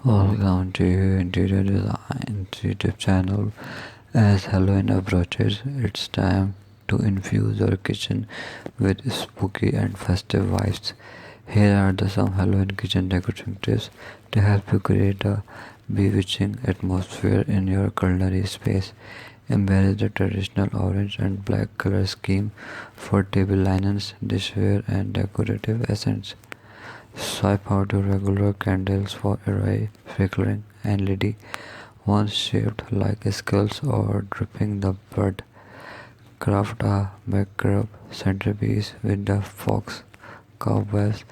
Welcome to Interior Design YouTube channel. As Halloween approaches, it's time to infuse your kitchen with spooky and festive vibes. Here are some Halloween kitchen decorating tips to help you create a bewitching atmosphere in your culinary space. Embrace the traditional orange and black color scheme for table linens, dishware, and decorative essence. Swipe out your regular candles for array, flickering, and LED ones shaped like skulls or dripping the blood. Craft a macabre centerpiece with the fox, cobwebs,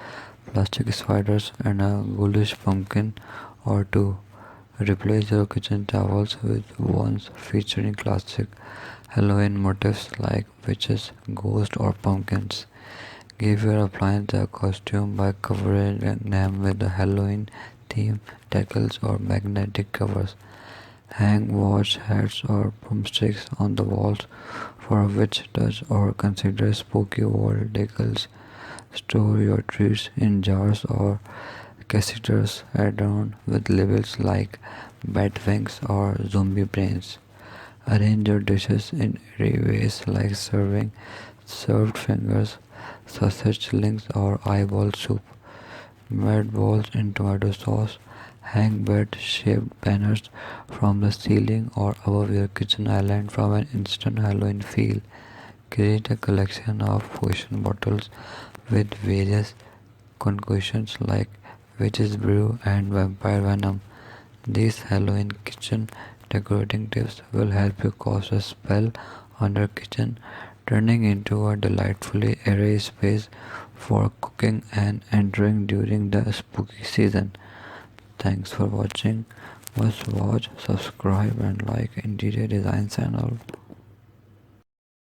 plastic spiders, and a ghoulish pumpkin or two. Replace your kitchen towels with ones featuring classic Halloween motifs like witches, ghosts, or pumpkins. Give your appliance a costume by covering them with a Halloween theme decals or magnetic covers. Hang watch hats or broomsticks on the walls for a witch touch or consider spooky wall decals. Store your treats in jars or cassettes adorned with labels like bat wings or zombie brains. Arrange your dishes in airy ways like serving served fingers, sausage links or eyeball soup. Meatballs in tomato sauce. Hang bird-shaped banners from the ceiling or above your kitchen island from an instant Halloween feel. Create a collection of potion bottles with various concoctions like witch's brew and vampire venom. These Halloween kitchen decorating tips will help you cast a spell on your kitchen, turning into a delightfully airy space for cooking and entering during the spooky season. Thanks for watching. Must watch, subscribe, and like Interior Design channel.